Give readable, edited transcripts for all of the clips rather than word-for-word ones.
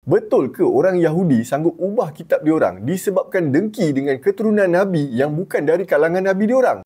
Betul ke orang Yahudi sanggup ubah kitab diorang disebabkan dengki dengan keturunan Nabi yang bukan dari kalangan Nabi diorang?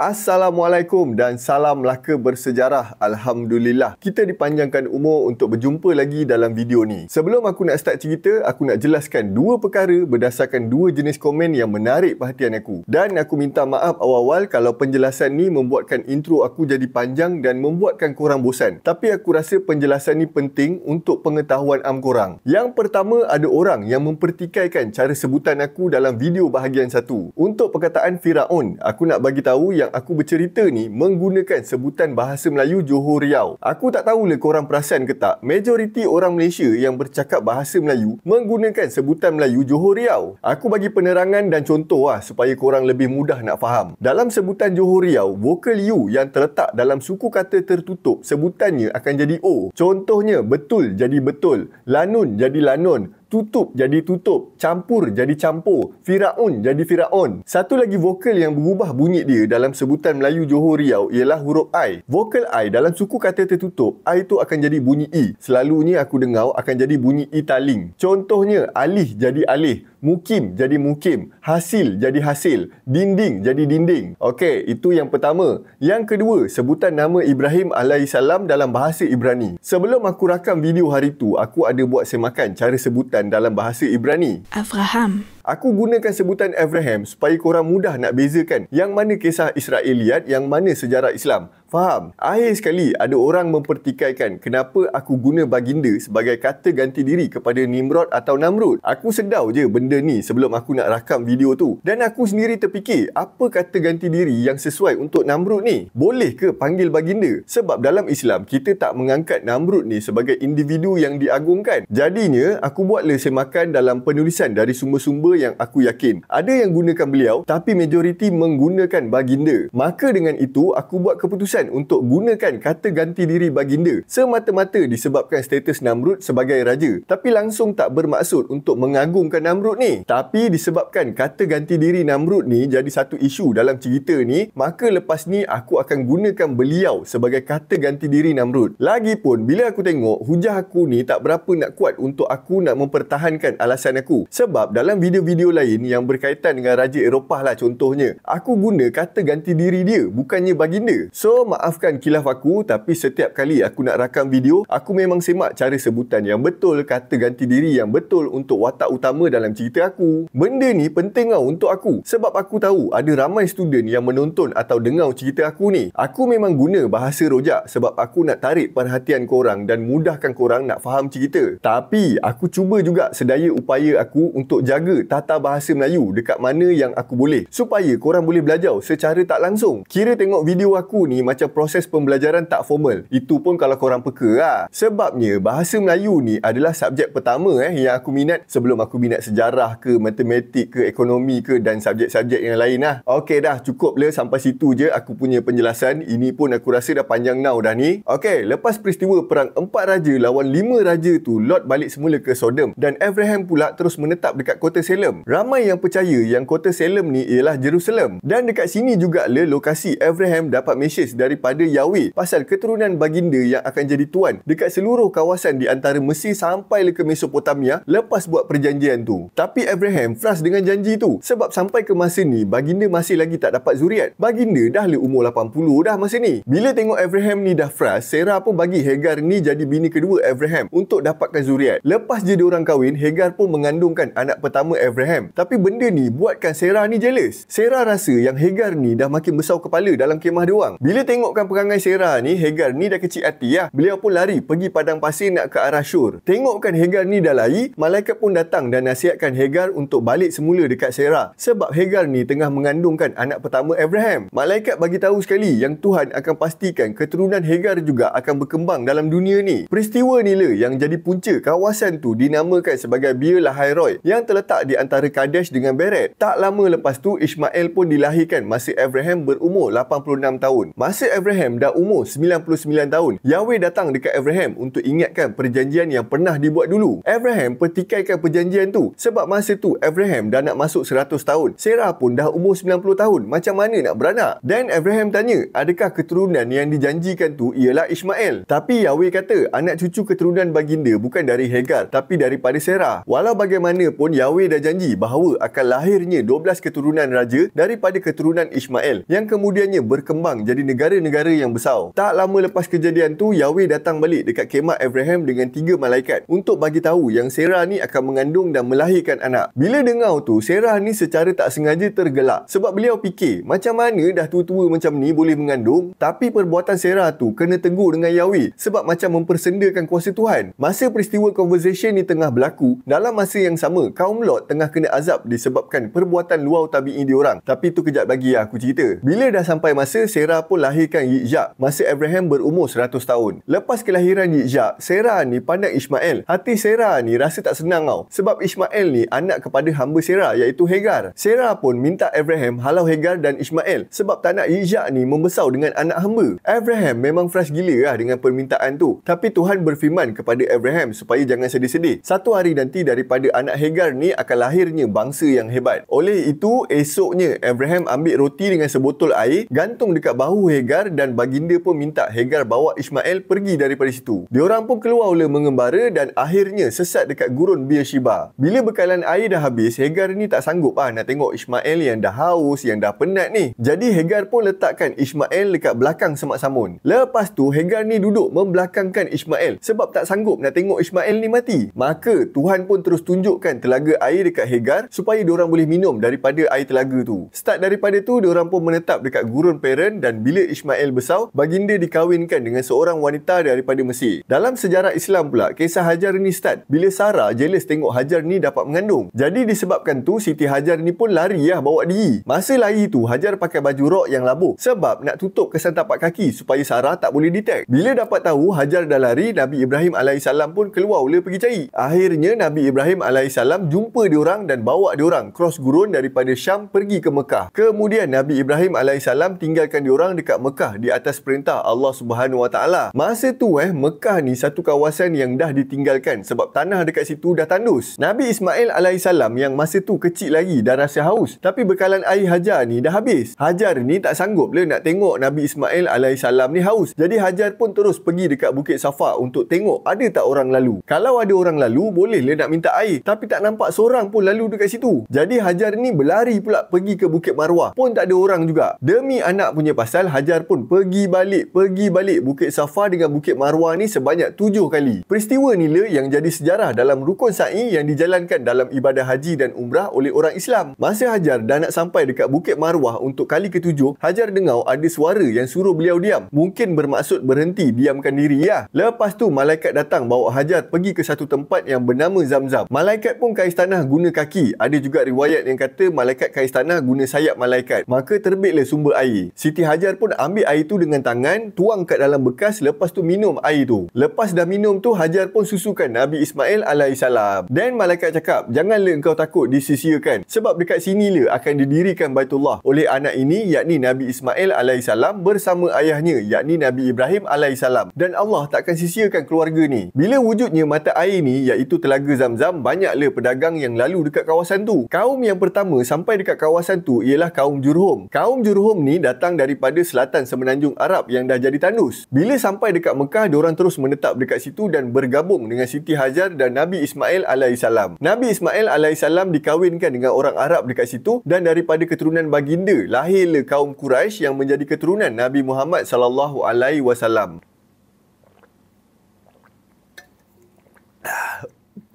Assalamualaikum dan salam Melaka bersejarah. Alhamdulillah, kita dipanjangkan umur untuk berjumpa lagi dalam video ni. Sebelum aku nak start cerita, aku nak jelaskan dua perkara berdasarkan dua jenis komen yang menarik perhatian aku. Dan aku minta maaf awal-awal kalau penjelasan ni membuatkan intro aku jadi panjang dan membuatkan korang bosan. Tapi aku rasa penjelasan ni penting untuk pengetahuan am korang. Yang pertama, ada orang yang mempertikaikan cara sebutan aku dalam video bahagian 1. Untuk perkataan Firaun, aku nak bagi tahu yang aku bercerita ni menggunakan sebutan bahasa Melayu Johor Riau. Aku tak tahulah korang perasan ke tak, majoriti orang Malaysia yang bercakap bahasa Melayu menggunakan sebutan Melayu Johor Riau. Aku bagi penerangan dan contoh supaya korang lebih mudah nak faham. Dalam sebutan Johor Riau, vokal U yang terletak dalam suku kata tertutup sebutannya akan jadi O. Contohnya, betul jadi betul, lanun jadi lanon, tutup jadi tutup, campur jadi campur, Firaun jadi Firaun. Satu lagi vokal yang berubah bunyi dia dalam sebutan Melayu Johor Riau ialah huruf I. Vokal I dalam suku kata tertutup, I tu akan jadi bunyi I. Selalunya aku dengar akan jadi bunyi I taling. Contohnya, alih jadi alih, mukim jadi mukim, hasil jadi hasil, dinding jadi dinding. Okey, itu yang pertama. Yang kedua, sebutan nama Ibrahim alaihissalam dalam bahasa Ibrani. Sebelum aku rakam video hari tu, aku ada buat semakan cara sebutan dalam bahasa Ibrani. Avraham. Aku gunakan sebutan Abraham supaya korang mudah nak bezakan yang mana kisah Israeliat, yang mana sejarah Islam. Faham? Akhir sekali ada orang mempertikaikan kenapa aku guna baginda sebagai kata ganti diri kepada Nimrod atau Namrud. Aku sedar je benda ni sebelum aku nak rakam video tu. Dan aku sendiri terfikir, apa kata ganti diri yang sesuai untuk Namrud ni? Boleh ke panggil baginda? Sebab dalam Islam, kita tak mengangkat Namrud ni sebagai individu yang diagungkan. Jadinya, aku buatlah semakan dalam penulisan dari sumber-sumber yang aku yakin. Ada yang gunakan beliau, tapi majoriti menggunakan baginda. Maka dengan itu, aku buat keputusan untuk gunakan kata ganti diri baginda semata-mata disebabkan status Namrud sebagai raja. Tapi langsung tak bermaksud untuk mengagungkan Namrud ni. Tapi disebabkan kata ganti diri Namrud ni jadi satu isu dalam cerita ni, maka lepas ni aku akan gunakan beliau sebagai kata ganti diri Namrud. Lagipun, bila aku tengok hujah aku ni tak berapa nak kuat untuk aku nak mempertahankan alasan aku. Sebab dalam video-video lain yang berkaitan dengan Raja Eropah lah contohnya, aku guna kata ganti diri dia, bukannya baginda. So, maafkan khilaf aku, tapi setiap kali aku nak rakam video, aku memang semak cara sebutan yang betul, kata ganti diri yang betul untuk watak utama dalam cerita aku. Benda ni penting untuk aku, sebab aku tahu ada ramai student yang menonton atau dengar cerita aku ni. Aku memang guna bahasa rojak sebab aku nak tarik perhatian korang dan mudahkan korang nak faham cerita. Tapi, aku cuba juga sedaya upaya aku untuk jaga tata bahasa Melayu dekat mana yang aku boleh, supaya korang boleh belajar secara tak langsung. Kira tengok video aku ni macam proses pembelajaran tak formal. Itu pun kalau korang peka lah. Sebabnya bahasa Melayu ni adalah subjek pertama yang aku minat sebelum aku minat sejarah ke, matematik ke, ekonomi ke dan subjek-subjek yang lain lah. Okey dah, cukup lah sampai situ je aku punya penjelasan. Ini pun aku rasa dah panjang now dah ni. Okey, lepas peristiwa perang 4 raja lawan 5 raja tu, Lot balik semula ke Sodom dan Abraham pula terus menetap dekat kota Salem. Ramai yang percaya yang kota Salem ni ialah Jerusalem. Dan dekat sini juga le lokasi Abraham dapat message daripada Yahweh pasal keturunan baginda yang akan jadi tuan dekat seluruh kawasan di antara Mesir sampai ke Mesopotamia lepas buat perjanjian tu. Tapi Abraham frust dengan janji tu sebab sampai ke masa ni baginda masih lagi tak dapat zuriat. Baginda dah le umur 80 dah masa ni. Bila tengok Abraham ni dah frust, Sarah pun bagi Hagar ni jadi bini kedua Abraham untuk dapatkan zuriat. Lepas je diorang kahwin, Hagar pun mengandungkan anak pertama Abraham. Tapi benda ni buatkan Sarah ni jealous. Sarah rasa yang Hagar ni dah makin besar kepala dalam kemah diorang. Bila tengokkan perangai Sarah ni, Hagar ni dah kecil hati lah. Beliau pun lari pergi padang pasir nak ke arah Shur. Tengokkan Hagar ni dah lari, malaikat pun datang dan nasihatkan Hagar untuk balik semula dekat Sarah. Sebab Hagar ni tengah mengandungkan anak pertama Abraham. Malaikat bagi tahu sekali yang Tuhan akan pastikan keturunan Hagar juga akan berkembang dalam dunia ni. Peristiwa ni lah yang jadi punca kawasan tu dinamakan sebagai Bir Lahai Roi yang terletak di antara Kadesh dengan Beret. Tak lama lepas tu Ishmael pun dilahirkan masa Abraham berumur 86 tahun. Masa Abraham dah umur 99 tahun, Yahweh datang dekat Abraham untuk ingatkan perjanjian yang pernah dibuat dulu. Abraham pertikaikan perjanjian tu sebab masa tu Abraham dah nak masuk 100 tahun. Sarah pun dah umur 90 tahun. Macam mana nak beranak? Dan Abraham tanya, adakah keturunan yang dijanjikan tu ialah Ishmael? Tapi Yahweh kata, anak cucu keturunan baginda bukan dari Hagar tapi daripada Sarah. Walau bagaimanapun Yahweh dah janji bahawa akan lahirnya 12 keturunan raja daripada keturunan Ishmael yang kemudiannya berkembang jadi negara-negara yang besar. Tak lama lepas kejadian tu, Yahweh datang balik dekat kemah Abraham dengan 3 malaikat untuk bagi tahu yang Sarah ni akan mengandung dan melahirkan anak. Bila dengar tu, Sarah ni secara tak sengaja tergelak sebab beliau fikir, macam mana dah tua-tua macam ni boleh mengandung? Tapi perbuatan Sarah tu kena tegur dengan Yahweh sebab macam mempersendakan kuasa Tuhan. Masa peristiwa conversation ni tengah berlaku, dalam masa yang sama, kaum Lot tengah kena azab disebabkan perbuatan luar tabi'i diorang. Tapi tu kejap lagi aku cerita. Bila dah sampai masa, Sarah pun lahirkan Yitzhak masa Abraham berumur 100 tahun. Lepas kelahiran Yitzhak, Sarah ni pandang Ishmael. Hati Sarah ni rasa tak senang tau. Sebab Ishmael ni anak kepada hamba Sarah iaitu Hagar. Sarah pun minta Abraham halau Hagar dan Ishmael sebab tak nak Yitzhak ni membesar dengan anak hamba. Abraham memang fresh gila lah dengan permintaan tu. Tapi Tuhan berfirman kepada Abraham supaya jangan sedih-sedih. Satu hari nanti daripada anak Hagar ni akan lahirnya bangsa yang hebat. Oleh itu, esoknya Abraham ambil roti dengan sebotol air, gantung dekat bahu Hagar dan baginda pun minta Hagar bawa Ishmael pergi daripada situ. Diorang pun keluar mengembara dan akhirnya sesat dekat gurun Beersheba. Bila bekalan air dah habis, Hagar ni tak sanggup nak tengok Ishmael yang dah haus, yang dah penat ni. Jadi Hagar pun letakkan Ishmael dekat belakang semak samun. Lepas tu Hagar ni duduk membelakangkan Ishmael sebab tak sanggup nak tengok Ishmael ni mati. Maka Tuhan pun terus tunjukkan telaga air dekat Hagar supaya diorang boleh minum daripada air telaga tu. Start daripada tu, diorang pun menetap dekat gurun Paran dan bila Ishmael besar, baginda dikahwinkan dengan seorang wanita daripada Mesir. Dalam sejarah Islam pula, kisah Hajar ni start bila Sarah jealous tengok Hajar ni dapat mengandung. Jadi disebabkan tu, Siti Hajar ni pun lari bawa diri. Masa lari tu, Hajar pakai baju rok yang labuh sebab nak tutup kesan tapak kaki supaya Sarah tak boleh detect. Bila dapat tahu Hajar dah lari, Nabi Ibrahim AS pun keluar pergi cari. Akhirnya Nabi Ibrahim AS jumpa diorang dan bawa diorang cross gurun daripada Syam pergi ke Mekah. Kemudian Nabi Ibrahim AS tinggalkan diorang dekat Mekah di atas perintah Allah Subhanahu Wa Taala. Masa tu Mekah ni satu kawasan yang dah ditinggalkan sebab tanah dekat situ dah tandus. Nabi Ismail AS yang masa tu kecil lagi dah rasa haus, tapi bekalan air Hajar ni dah habis. Hajar ni tak sanggup nak tengok Nabi Ismail AS ni haus. Jadi Hajar pun terus pergi dekat Bukit Safa untuk tengok ada tak orang lalu. Kalau ada orang lalu, boleh nak minta air, tapi tak nampak seorang pun lalu dekat situ. Jadi Hajar ni berlari pula pergi ke Bukit Marwah, pun tak ada orang juga. Demi anak punya pasal, Hajar pun pergi balik Bukit Safa dengan Bukit Marwah ni sebanyak 7 kali. Peristiwa ni lah yang jadi sejarah dalam rukun sa'i yang dijalankan dalam ibadah haji dan umrah oleh orang Islam. Masa Hajar dah nak sampai dekat Bukit Marwah untuk kali ke-7, Hajar dengar ada suara yang suruh beliau diam. Mungkin bermaksud berhenti, diamkan diri ya. Lepas tu malaikat datang bawa Hajar pergi ke satu tempat yang bernama Zamzam. Malaikat pun kais tanah guna kaki. Ada juga riwayat yang kata malaikat kais tanah guna sayap malaikat. Maka terbitlah sumber air. Siti Hajar pun ambil air tu dengan tangan, tuang kat dalam bekas, lepas tu minum air tu. Lepas dah minum tu, Hajar pun susukan Nabi Ismail AS. Dan malaikat cakap, janganlah engkau takut disisiakan sebab dekat sini lah akan didirikan Baitullah oleh anak ini, yakni Nabi Ismail AS bersama ayahnya, yakni Nabi Ibrahim AS. Dan Allah takkan sisiakan keluarga ni. Bila wujudnya mata air ni, iaitu telaga Zamzam, banyaklah pedagang yang lalu dekat kawasan tu. Kaum yang pertama sampai dekat kawasan tu ialah kaum Jurhum. Kaum Jurhum ni datang daripada selatan semenanjung Arab yang dah jadi tandus. Bila sampai dekat Mekah, diorang terus menetap dekat situ dan bergabung dengan Siti Hajar dan Nabi Ismail AS. Nabi Ismail AS dikahwinkan dengan orang Arab dekat situ dan daripada keturunan baginda lahirlah kaum Quraisy yang menjadi keturunan Nabi Muhammad SAW.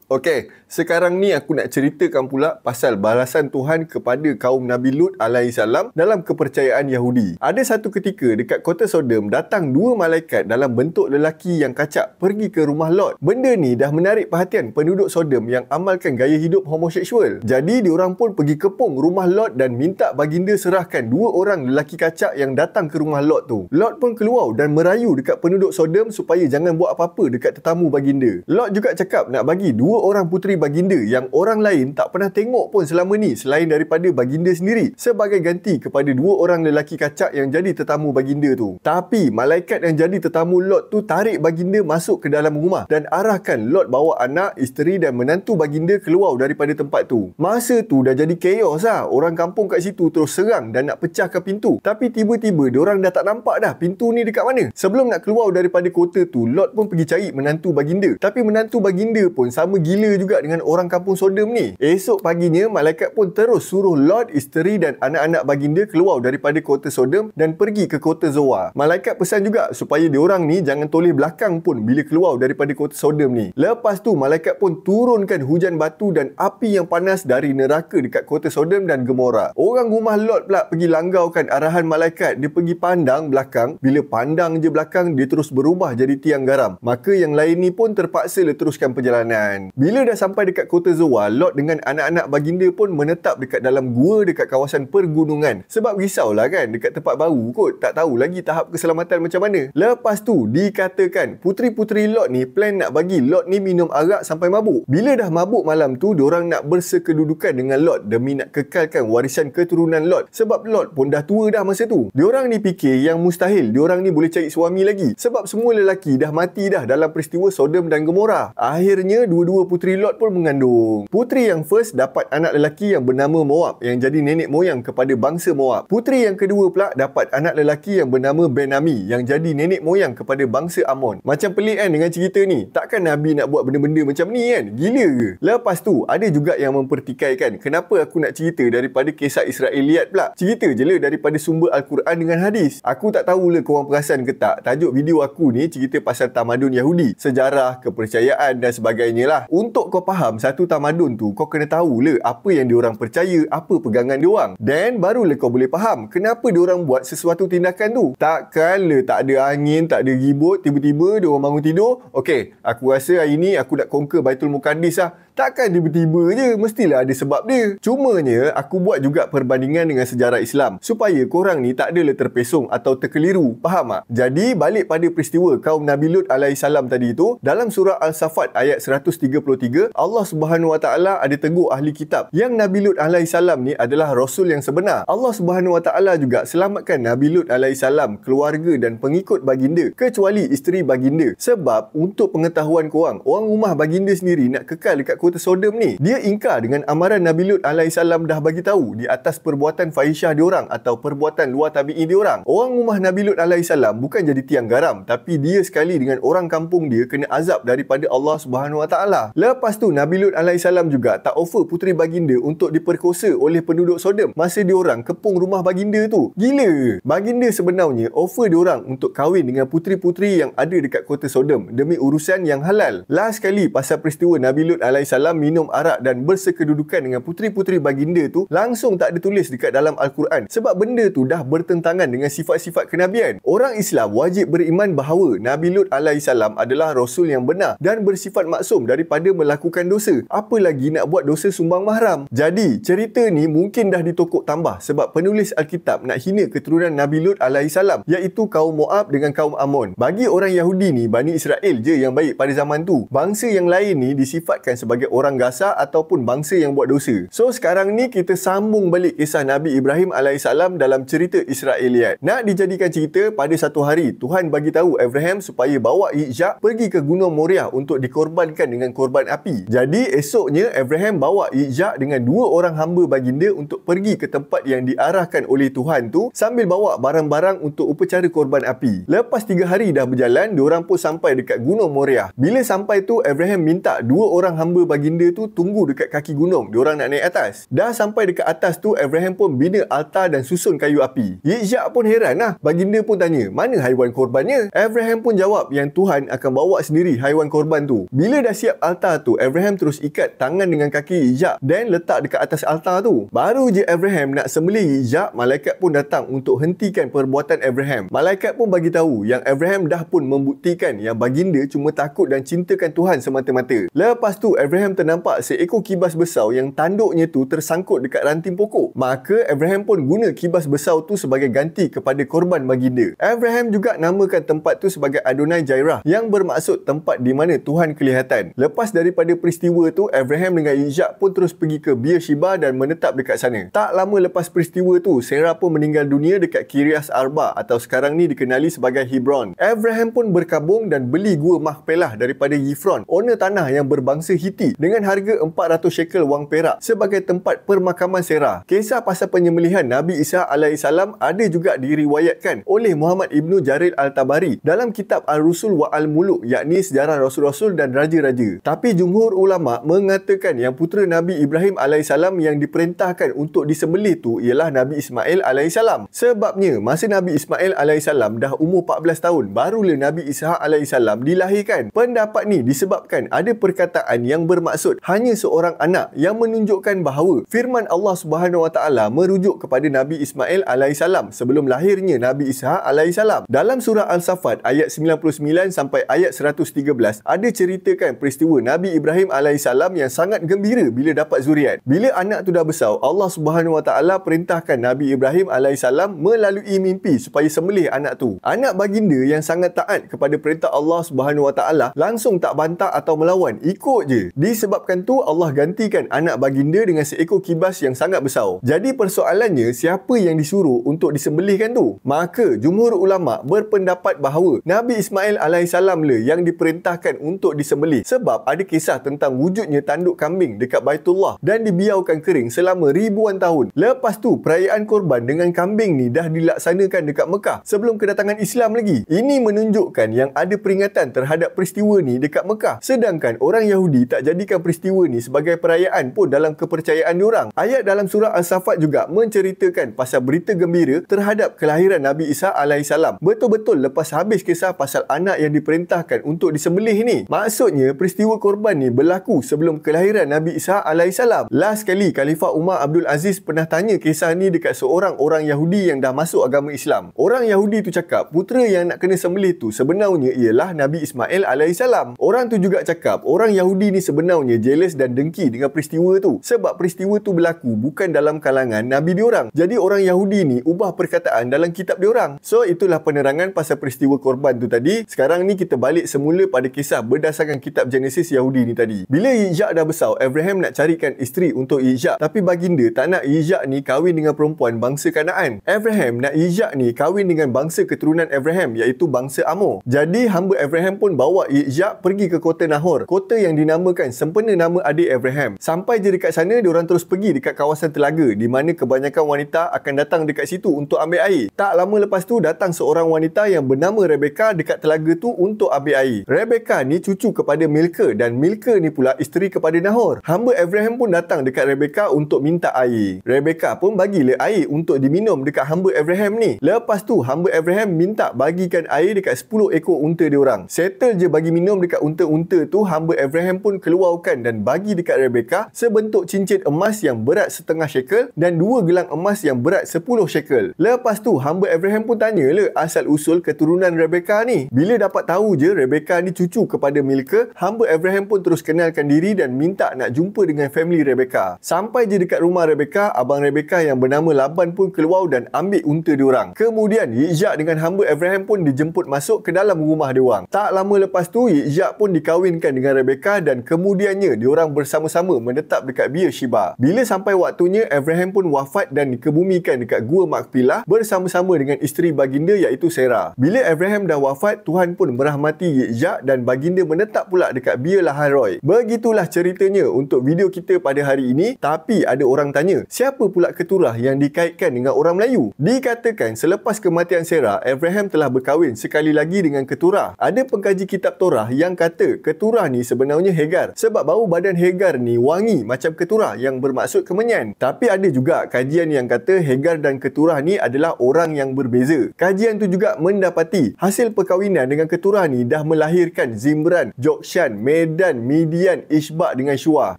Okey, Sekarang ni aku nak ceritakan pula pasal balasan Tuhan kepada kaum Nabi Lut alaihissalam dalam kepercayaan Yahudi. Ada satu ketika dekat kota Sodom datang dua malaikat dalam bentuk lelaki yang kacak pergi ke rumah Lot. Benda ni dah menarik perhatian penduduk Sodom yang amalkan gaya hidup homoseksual. Jadi diorang pun pergi kepung rumah Lot dan minta baginda serahkan dua orang lelaki kacak yang datang ke rumah Lot tu. Lot pun keluar dan merayu dekat penduduk Sodom supaya jangan buat apa-apa dekat tetamu baginda. Lot juga cakap nak bagi dua orang puteri baginda yang orang lain tak pernah tengok pun selama ni selain daripada baginda sendiri sebagai ganti kepada dua orang lelaki kacak yang jadi tetamu baginda tu. Tapi malaikat yang jadi tetamu Lot tu tarik baginda masuk ke dalam rumah dan arahkan Lot bawa anak, isteri dan menantu baginda keluar daripada tempat tu. Masa tu dah jadi chaos lah. Orang kampung kat situ terus serang dan nak pecahkan pintu. Tapi tiba-tiba diorang dah tak nampak dah pintu ni dekat mana. Sebelum nak keluar daripada kota tu, Lot pun pergi cari menantu baginda. Tapi menantu baginda pun sama gila juga dengan orang kampung Sodom ni. Esok paginya, malaikat pun terus suruh Lot, isteri dan anak-anak baginda keluar daripada kota Sodom dan pergi ke kota Zoar. Malaikat pesan juga supaya diorang ni jangan toleh belakang pun bila keluar daripada kota Sodom ni. Lepas tu, malaikat pun turunkan hujan batu dan api yang panas dari neraka dekat kota Sodom dan Gomora. Orang rumah Lot pula pergi langgaukan arahan malaikat. Dia pergi pandang belakang. Bila pandang je belakang, dia terus berubah jadi tiang garam. Maka yang lain ni pun terpaksa teruskan perjalanan. Bila dah sampai dekat kota Zoar, Lot dengan anak-anak baginda pun menetap dekat dalam gua dekat kawasan pergunungan. Sebab risaulah kan, dekat tempat baru kot, tak tahu lagi tahap keselamatan macam mana. Lepas tu, dikatakan puteri-puteri Lot ni plan nak bagi Lot ni minum arak sampai mabuk. Bila dah mabuk malam tu, diorang nak bersekedudukan dengan Lot demi nak kekalkan warisan keturunan Lot. Sebab Lot pun dah tua dah masa tu. Diorang ni fikir yang mustahil diorang ni boleh cari suami lagi. Sebab semua lelaki dah mati dah dalam peristiwa Sodom dan Gomora. Akhirnya dua-dua puteri Lot pun mengandung. Puteri yang first dapat anak lelaki yang bernama Moab yang jadi nenek moyang kepada bangsa Moab. Puteri yang kedua pula dapat anak lelaki yang bernama Ben-Ami yang jadi nenek moyang kepada bangsa Amon. Macam pelik kan dengan cerita ni? Takkan Nabi nak buat benda-benda macam ni kan? Gila ke? Lepas tu ada juga yang mempertikaikan kenapa aku nak cerita daripada kisah Israeliat pula. Cerita je lah daripada sumber Al-Quran dengan hadis. Aku tak tahulah korang perasan ke tak, tajuk video aku ni cerita pasal tamadun Yahudi, sejarah, kepercayaan dan sebagainya lah. Untuk kau faham satu tamadun tu, kau kena tahulah apa yang diorang percaya, apa pegangan diorang. Dan barulah kau boleh faham kenapa diorang buat sesuatu tindakan tu. Takkanlah tak ada angin, tak ada ribut, tiba-tiba diorang bangun tidur, okey, aku rasa hari ni aku nak conquer Baitul Muqaddis lah. Takkan tiba-tiba je, mestilah ada sebab dia. Cumanya, aku buat juga perbandingan dengan sejarah Islam supaya korang ni tak adalah terpesong atau terkeliru, faham tak? Jadi, balik pada peristiwa kaum Nabi Lut alaihissalam tadi tu, dalam surah Al-Safat ayat 133, Allah Subhanahu Wa Taala ada tegur ahli kitab yang Nabi Lut alaihissalam ni adalah rasul yang sebenar. Allah Subhanahu Wa Taala juga selamatkan Nabi Lut alaihissalam, keluarga dan pengikut baginda, kecuali isteri baginda. Sebab untuk pengetahuan korang, orang rumah baginda sendiri nak kekal dekat kota Sodom ni, dia ingkar dengan amaran Nabi Lut alaihissalam dah bagi tahu di atas perbuatan fahisyah diorang atau perbuatan luar tabi'i diorang. Orang rumah Nabi Lut alaihissalam bukan jadi tiang garam, tapi dia sekali dengan orang kampung dia kena azab daripada Allah Subhanahu Wa Taala. Lepas tu Nabi Lut alaihissalam juga tak offer puteri baginda untuk diperkosa oleh penduduk Sodom masa diorang kepung rumah baginda tu. Gila. Baginda sebenarnya offer diorang untuk kahwin dengan puteri-puteri yang ada dekat kota Sodom demi urusan yang halal. Last kali pasal peristiwa Nabi Lut alaihissalam minum arak dan bersekedudukan dengan puteri-puteri baginda tu langsung tak ditulis dekat dalam Al-Quran sebab benda tu dah bertentangan dengan sifat-sifat kenabian. Orang Islam wajib beriman bahawa Nabi Lut alaihissalam adalah rasul yang benar dan bersifat maksum daripada melakukan dosa, apa lagi nak buat dosa sumbang mahram. Jadi cerita ni mungkin dah ditokok tambah sebab penulis Alkitab nak hina keturunan Nabi Lut alaihissalam, iaitu kaum Moab dengan kaum Amon. Bagi orang Yahudi ni, Bani Israel je yang baik pada zaman tu. Bangsa yang lain ni disifatkan sebagai orang gasar ataupun bangsa yang buat dosa. So sekarang ni kita sambung balik kisah Nabi Ibrahim alaihissalam dalam cerita Israeliat. Nak dijadikan cerita, pada satu hari Tuhan bagi tahu Abraham supaya bawa Ishak pergi ke Gunung Moriah untuk dikorbankan dengan korban api. Jadi esoknya Abraham bawa Ishak dengan dua orang hamba baginda untuk pergi ke tempat yang diarahkan oleh Tuhan tu sambil bawa barang-barang untuk upacara korban api. Lepas 3 hari dah berjalan, diorang pun sampai dekat Gunung Moriah. Bila sampai tu, Abraham minta dua orang hamba baginda tu tunggu dekat kaki gunung. Diorang nak naik atas. Dah sampai dekat atas tu, Abraham pun bina altar dan susun kayu api. Ishak pun heran lah. Baginda pun tanya, mana haiwan korbannya? Abraham pun jawab yang Tuhan akan bawa sendiri haiwan korban tu. Bila dah siap altar tu, Abraham Abraham terus ikat tangan dengan kaki Ishak dan letak dekat atas altar tu. Baru je Abraham nak sembelih Ishak, malaikat pun datang untuk hentikan perbuatan Abraham. Malaikat pun bagi tahu yang Abraham dah pun membuktikan yang baginda cuma takut dan cintakan Tuhan semata-mata. Lepas tu Abraham ternampak seekor kibas besar yang tanduknya tu tersangkut dekat ranting pokok. Maka Abraham pun guna kibas besar tu sebagai ganti kepada korban baginda. Abraham juga namakan tempat tu sebagai Adonai Jairah, yang bermaksud tempat di mana Tuhan kelihatan. Lepas daripada peristiwa tu, Abraham dengan Ishak pun terus pergi ke Beersheba dan menetap dekat sana. Tak lama lepas peristiwa tu, Sarah pun meninggal dunia dekat Kiryas Arba atau sekarang ni dikenali sebagai Hebron. Abraham pun berkabung dan beli gua Mahpelah daripada Yifron, owner tanah yang berbangsa Hiti, dengan harga 400 shekel wang perak sebagai tempat permakaman Sarah. Kisah pasal penyembelihan Nabi Isa alaihissalam ada juga diriwayatkan oleh Muhammad Ibnu Jarir Al-Tabari dalam kitab Al-Rusul wa Al-Muluk, yakni sejarah Rasul-Rasul dan Raja-Raja. Tapi jumhur ulama mengatakan yang putera Nabi Ibrahim alaihissalam yang diperintahkan untuk disembelih tu ialah Nabi Ismail alaihissalam. Sebabnya masa Nabi Ismail alaihissalam dah umur 14 tahun barulah Nabi Ishak alaihissalam dilahirkan. Pendapat ni disebabkan ada perkataan yang bermaksud hanya seorang anak yang menunjukkan bahawa firman Allah Subhanahu Wa Taala merujuk kepada Nabi Ismail alaihissalam sebelum lahirnya Nabi Ishak alaihissalam. Dalam surah Al-Safat ayat 99 sampai ayat 113 ada ceritakan peristiwa Nabi Ibrahim alaihissalam yang sangat gembira bila dapat zuriat. Bila anak tu dah besar, Allah Subhanahu Wa Taala perintahkan Nabi Ibrahim alaihissalam melalui mimpi supaya sembelih anak tu. Anak baginda yang sangat taat kepada perintah Allah Subhanahu Wa Taala langsung tak bantah atau melawan, ikut je. Disebabkan tu Allah gantikan anak baginda dengan seekor kibas yang sangat besar. Jadi persoalannya, siapa yang disuruh untuk disembelihkan tu? Maka jumhur ulama berpendapat bahawa Nabi Ismail alaihissalam lah yang diperintahkan untuk disembelih, sebab ada kisah tentang wujudnya tanduk kambing dekat Baitullah dan dibiarkan kering selama ribuan tahun. Lepas tu perayaan korban dengan kambing ni dah dilaksanakan dekat Mekah sebelum kedatangan Islam lagi. Ini menunjukkan yang ada peringatan terhadap peristiwa ni dekat Mekah, sedangkan orang Yahudi tak jadikan peristiwa ni sebagai perayaan pun dalam kepercayaan diorang. Ayat dalam surah Al-Safat juga menceritakan pasal berita gembira terhadap kelahiran Nabi Isa alaihissalam betul-betul lepas habis kisah pasal anak yang diperintahkan untuk disembelih ni. Maksudnya peristiwa korban ni berlaku sebelum kelahiran Nabi Isa alaihissalam. Last kali Khalifah Umar Abdul Aziz pernah tanya kisah ni dekat seorang orang Yahudi yang dah masuk agama Islam. Orang Yahudi tu cakap putera yang nak kena sembelih tu sebenarnya ialah Nabi Ismail alaihissalam. Orang tu juga cakap orang Yahudi ni sebenarnya jealous dan dengki dengan peristiwa tu sebab peristiwa tu berlaku bukan dalam kalangan Nabi diorang. Jadi orang Yahudi ni ubah perkataan dalam kitab diorang. So itulah penerangan pasal peristiwa korban tu tadi. Sekarang ni kita balik semula pada kisah berdasarkan kitab Genesis Yahudi ni tadi. Bila Ishak dah besar, Abraham nak carikan isteri untuk Ishak, tapi baginda tak nak Ishak ni kahwin dengan perempuan bangsa Kanaan. Abraham nak Ishak ni kahwin dengan bangsa keturunan Abraham, iaitu bangsa Amor. Jadi hamba Abraham pun bawa Ishak pergi ke kota Nahor, kota yang dinamakan sempena nama adik Abraham. Sampai je dekat sana, diorang terus pergi dekat kawasan telaga di mana kebanyakan wanita akan datang dekat situ untuk ambil air. Tak lama lepas tu datang seorang wanita yang bernama Rebecca dekat telaga tu untuk ambil air. Rebecca ni cucu kepada Milka dan Milka ni pula isteri kepada Nahor. Hamba Abraham pun datang dekat Rebecca untuk minta air. Rebecca pun bagilah air untuk diminum dekat hamba Abraham ni. Lepas tu hamba Abraham minta bagikan air dekat 10 ekor unta diorang. Settle je bagi minum dekat unta-unta tu, hamba Abraham pun keluarkan dan bagi dekat Rebecca sebentuk cincin emas yang berat setengah shekel dan 2 gelang emas yang berat 10 shekel. Lepas tu hamba Abraham pun tanyalah asal usul keturunan Rebecca ni. Bila dapat tahu je Rebecca ni cucu kepada Milka, hamba Abraham pun terus kenalkan diri dan minta nak jumpa dengan family Rebecca. Sampai je dekat rumah Rebecca, abang Rebecca yang bernama Laban pun keluar dan ambil unta diorang. Kemudian Ishak dengan hamba Abraham pun dijemput masuk ke dalam rumah diorang. Tak lama lepas tu Ishak pun dikahwinkan dengan Rebecca dan kemudiannya diorang bersama-sama menetap dekat Beersheba. Bila sampai waktunya, Abraham pun wafat dan dikebumikan dekat Gua Makpilah bersama-sama dengan isteri baginda iaitu Sarah. Bila Abraham dah wafat, Tuhan pun merahmati Ishak dan baginda menetap pula dekat Beer Lahai. Begitulah ceritanya untuk video kita pada hari ini. Tapi ada orang tanya, siapa pula keturah yang dikaitkan dengan orang Melayu? Dikatakan selepas kematian Sarah, Abraham telah berkahwin sekali lagi dengan keturah. Ada pengkaji kitab Torah yang kata keturah ni sebenarnya Hagar sebab bau badan Hagar ni wangi macam keturah yang bermaksud kemenyan. Tapi ada juga kajian yang kata Hagar dan keturah ni adalah orang yang berbeza. Kajian tu juga mendapati hasil perkahwinan dengan keturah ni dah melahirkan Zimran, Jokshan, Medan, Midian, Ishbak dengan Syua.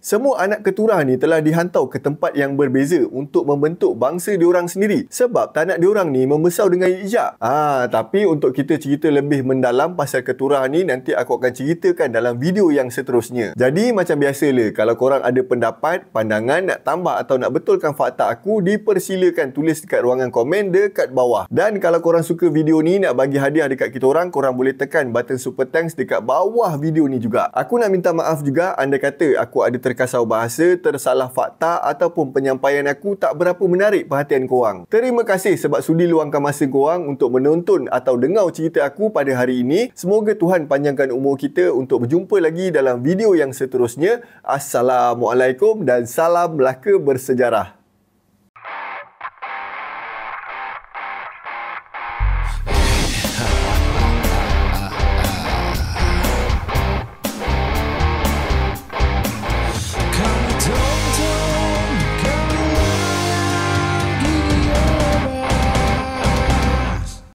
Semua anak keturah ni telah dihantau ke tempat yang berbeza untuk membentuk bangsa diorang sendiri sebab tak nak diorang ni membesar dengan ijak. Tapi untuk kita cerita lebih mendalam pasal keturah ni, nanti aku akan ceritakan dalam video yang seterusnya. Jadi macam biasalah, kalau korang ada pendapat, pandangan, nak tambah atau nak betulkan fakta aku, dipersilakan tulis dekat ruangan komen dekat bawah. Dan kalau korang suka video ni, nak bagi hadiah dekat kita orang, korang boleh tekan button super thanks dekat bawah video ni juga. Aku nak minta maaf juga anda kata aku ada terkasar bahasa, tersalah fakta ataupun penyampaian aku tak berapa menarik perhatian korang. Terima kasih sebab sudi luangkan masa korang untuk menonton atau dengar cerita aku pada hari ini. Semoga Tuhan panjangkan umur kita untuk berjumpa lagi dalam video yang seterusnya. Assalamualaikum dan salam Melaka bersejarah.